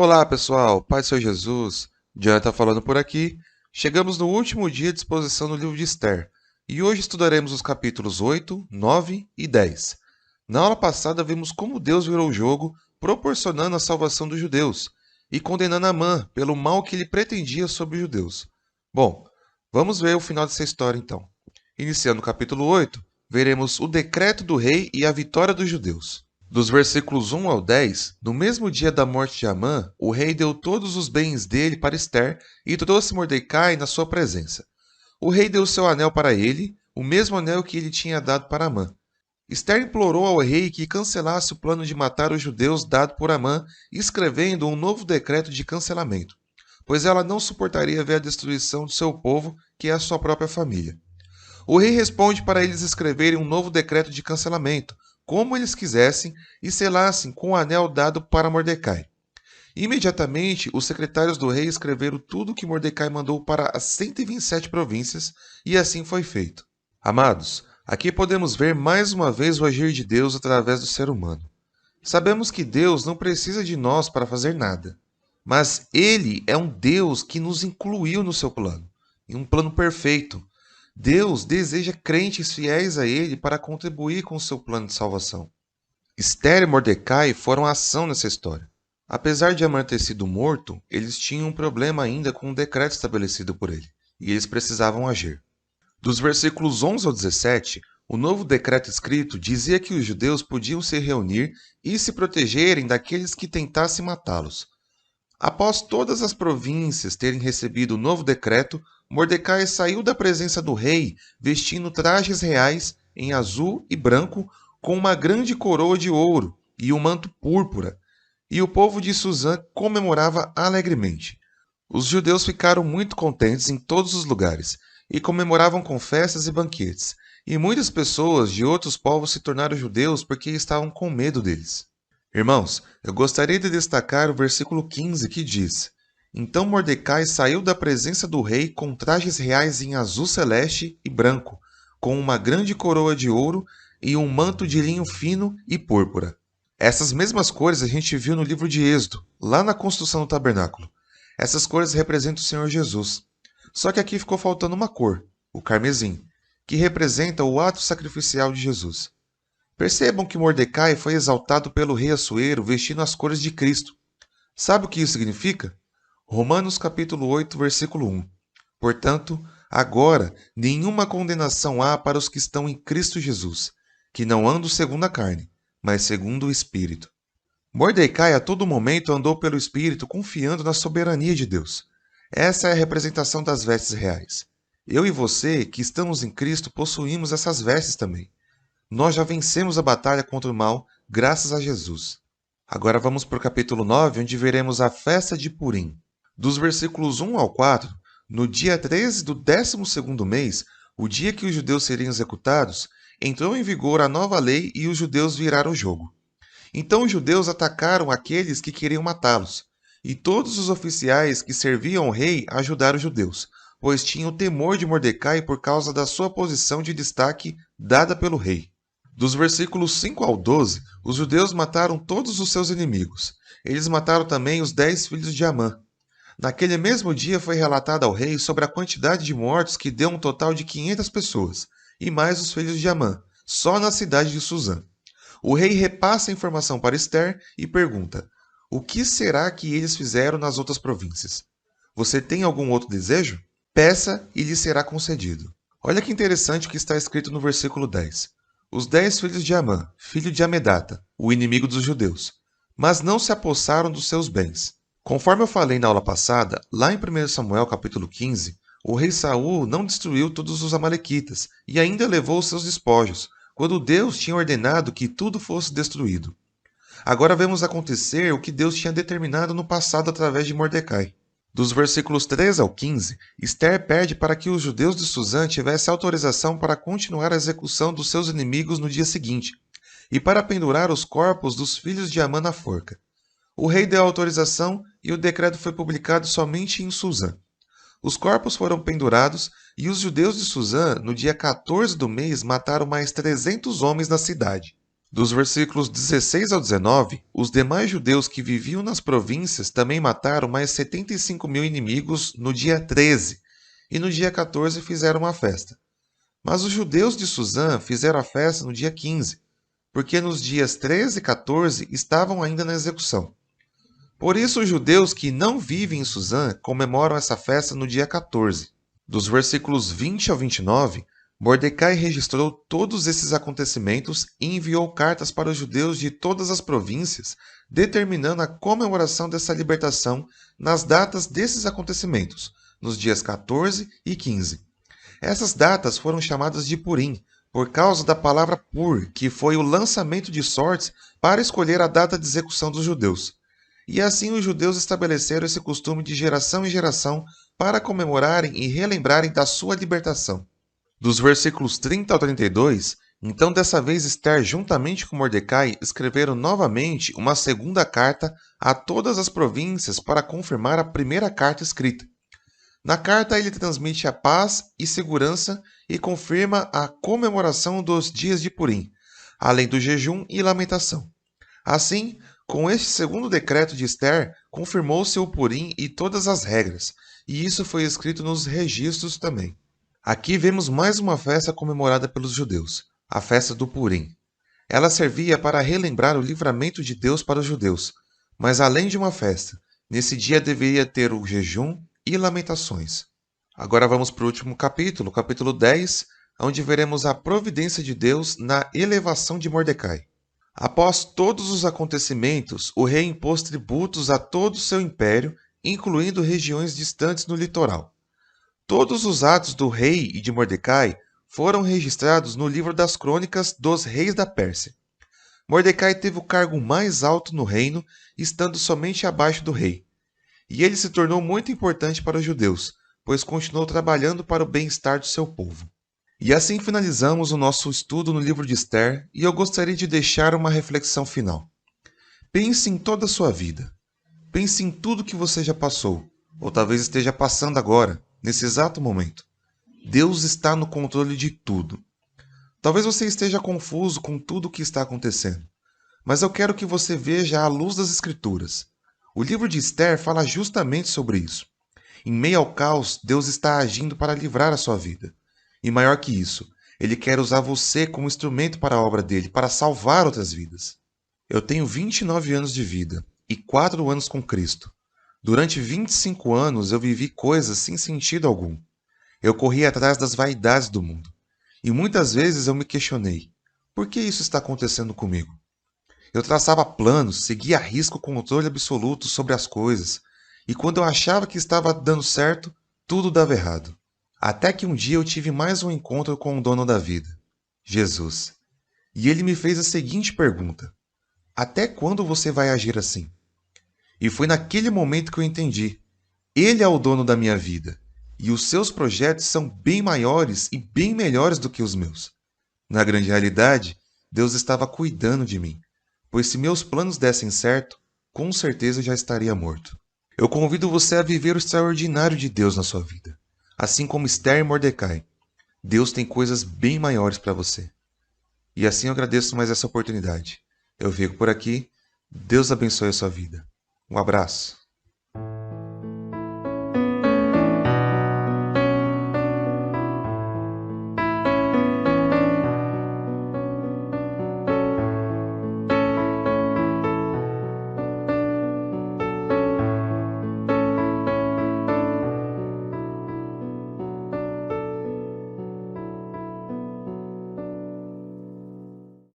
Olá, pessoal. Paz do Senhor Jesus. Diana está falando por aqui. Chegamos no último dia de exposição no livro de Esther. E hoje estudaremos os capítulos 8, 9 e 10. Na aula passada vimos como Deus virou o jogo, proporcionando a salvação dos judeus e condenando Amã pelo mal que ele pretendia sobre os judeus. Bom, vamos ver o final dessa história então. Iniciando o capítulo 8, veremos o decreto do rei e a vitória dos judeus. Dos versículos 1 ao 10, no mesmo dia da morte de Amã, o rei deu todos os bens dele para Esther e trouxe Mordecai na sua presença. O rei deu seu anel para ele, o mesmo anel que ele tinha dado para Amã. Esther implorou ao rei que cancelasse o plano de matar os judeus dado por Amã, escrevendo um novo decreto de cancelamento, pois ela não suportaria ver a destruição do seu povo, que é a sua própria família. O rei responde para eles escreverem um novo decreto de cancelamento, como eles quisessem, e selassem com o anel dado para Mordecai. Imediatamente, os secretários do rei escreveram tudo o que Mordecai mandou para as 127 províncias, e assim foi feito. Amados, aqui podemos ver mais uma vez o agir de Deus através do ser humano. Sabemos que Deus não precisa de nós para fazer nada, mas Ele é um Deus que nos incluiu no seu plano, em um plano perfeito. Deus deseja crentes fiéis a Ele para contribuir com o seu plano de salvação. Esther e Mordecai foram a ação nessa história. Apesar de Amã ter sido morto, eles tinham um problema ainda com o decreto estabelecido por ele, e eles precisavam agir. Dos versículos 11 ao 17, o novo decreto escrito dizia que os judeus podiam se reunir e se protegerem daqueles que tentassem matá-los. Após todas as províncias terem recebido o novo decreto, Mordecai saiu da presença do rei vestindo trajes reais em azul e branco, com uma grande coroa de ouro e um manto púrpura, e o povo de Suzã comemorava alegremente. Os judeus ficaram muito contentes em todos os lugares e comemoravam com festas e banquetes, e muitas pessoas de outros povos se tornaram judeus porque estavam com medo deles. Irmãos, eu gostaria de destacar o versículo 15 que diz: Então Mordecai saiu da presença do rei com trajes reais em azul celeste e branco, com uma grande coroa de ouro e um manto de linho fino e púrpura. Essas mesmas cores a gente viu no livro de Êxodo, lá na construção do tabernáculo. Essas cores representam o Senhor Jesus. Só que aqui ficou faltando uma cor, o carmesim, que representa o ato sacrificial de Jesus. Percebam que Mordecai foi exaltado pelo rei Assuero vestindo as cores de Cristo. Sabe o que isso significa? Romanos capítulo 8, versículo 1. Portanto, agora nenhuma condenação há para os que estão em Cristo Jesus, que não andam segundo a carne, mas segundo o Espírito. Mordecai a todo momento andou pelo Espírito confiando na soberania de Deus. Essa é a representação das vestes reais. Eu e você, que estamos em Cristo, possuímos essas vestes também. Nós já vencemos a batalha contra o mal, graças a Jesus. Agora vamos para o capítulo 9, onde veremos a festa de Purim. Dos versículos 1 ao 4, no dia 13 do 12º mês, o dia que os judeus seriam executados, entrou em vigor a nova lei e os judeus viraram o jogo. Então os judeus atacaram aqueles que queriam matá-los, e todos os oficiais que serviam ao rei ajudaram os judeus, pois tinham temor de Mordecai por causa da sua posição de destaque dada pelo rei. Dos versículos 5 ao 12, os judeus mataram todos os seus inimigos. Eles mataram também os 10 filhos de Amã. Naquele mesmo dia foi relatado ao rei sobre a quantidade de mortos, que deu um total de 500 pessoas, e mais os filhos de Amã, só na cidade de Suzã. O rei repassa a informação para Esther e pergunta: o que será que eles fizeram nas outras províncias? Você tem algum outro desejo? Peça e lhe será concedido. Olha que interessante o que está escrito no versículo 10. Os 10 filhos de Amã, filho de Amedata, o inimigo dos judeus, mas não se apossaram dos seus bens. Conforme eu falei na aula passada, lá em 1 Samuel capítulo 15, o rei Saul não destruiu todos os amalequitas e ainda levou os seus despojos, quando Deus tinha ordenado que tudo fosse destruído. Agora vemos acontecer o que Deus tinha determinado no passado através de Mordecai. Dos versículos 13 ao 15, Esther pede para que os judeus de Suzã tivessem autorização para continuar a execução dos seus inimigos no dia seguinte, e para pendurar os corpos dos filhos de Amã na forca. O rei deu autorização e o decreto foi publicado somente em Suzã. Os corpos foram pendurados e os judeus de Suzã, no dia 14 do mês, mataram mais 300 homens na cidade. Dos versículos 16 ao 19, os demais judeus que viviam nas províncias também mataram mais 75 mil inimigos no dia 13, e no dia 14 fizeram uma festa. Mas os judeus de Suzã fizeram a festa no dia 15, porque nos dias 13 e 14 estavam ainda na execução. Por isso, os judeus que não vivem em Suzã comemoram essa festa no dia 14. Dos versículos 20 ao 29, Mordecai registrou todos esses acontecimentos e enviou cartas para os judeus de todas as províncias, determinando a comemoração dessa libertação nas datas desses acontecimentos, nos dias 14 e 15. Essas datas foram chamadas de Purim, por causa da palavra pur, que foi o lançamento de sortes para escolher a data de execução dos judeus. E assim os judeus estabeleceram esse costume de geração em geração para comemorarem e relembrarem da sua libertação. Dos versículos 30 ao 32, então dessa vez Ester, juntamente com Mordecai, escreveram novamente uma segunda carta a todas as províncias para confirmar a primeira carta escrita. Na carta, ele transmite a paz e segurança e confirma a comemoração dos dias de Purim, além do jejum e lamentação. Assim, com este segundo decreto de Ester, confirmou-se o Purim e todas as regras, e isso foi escrito nos registros também. Aqui vemos mais uma festa comemorada pelos judeus, a festa do Purim. Ela servia para relembrar o livramento de Deus para os judeus, mas além de uma festa, nesse dia deveria ter o jejum e lamentações. Agora vamos para o último capítulo, capítulo 10, onde veremos a providência de Deus na elevação de Mordecai. Após todos os acontecimentos, o rei impôs tributos a todo o seu império, incluindo regiões distantes no litoral. Todos os atos do rei e de Mordecai foram registrados no livro das crônicas dos reis da Pérsia. Mordecai teve o cargo mais alto no reino, estando somente abaixo do rei. E ele se tornou muito importante para os judeus, pois continuou trabalhando para o bem-estar do seu povo. E assim finalizamos o nosso estudo no livro de Ester, e eu gostaria de deixar uma reflexão final. Pense em toda a sua vida. Pense em tudo que você já passou, ou talvez esteja passando agora, nesse exato momento. Deus está no controle de tudo. Talvez você esteja confuso com tudo o que está acontecendo, mas eu quero que você veja à luz das Escrituras. O livro de Ester fala justamente sobre isso. Em meio ao caos, Deus está agindo para livrar a sua vida. E maior que isso, Ele quer usar você como instrumento para a obra dele, para salvar outras vidas. Eu tenho 29 anos de vida e 4 anos com Cristo. Durante 25 anos eu vivi coisas sem sentido algum. Eu corri atrás das vaidades do mundo. E muitas vezes eu me questionei, por que isso está acontecendo comigo? Eu traçava planos, seguia a risco o controle absoluto sobre as coisas, e quando eu achava que estava dando certo, tudo dava errado. Até que um dia eu tive mais um encontro com o dono da vida, Jesus. E ele me fez a seguinte pergunta: até quando você vai agir assim? E foi naquele momento que eu entendi. Ele é o dono da minha vida, e os seus projetos são bem maiores e bem melhores do que os meus. Na grande realidade, Deus estava cuidando de mim, pois se meus planos dessem certo, com certeza eu já estaria morto. Eu convido você a viver o extraordinário de Deus na sua vida. Assim como Ester e Mordecai, Deus tem coisas bem maiores para você. E assim eu agradeço mais essa oportunidade. Eu fico por aqui. Deus abençoe a sua vida. Um abraço.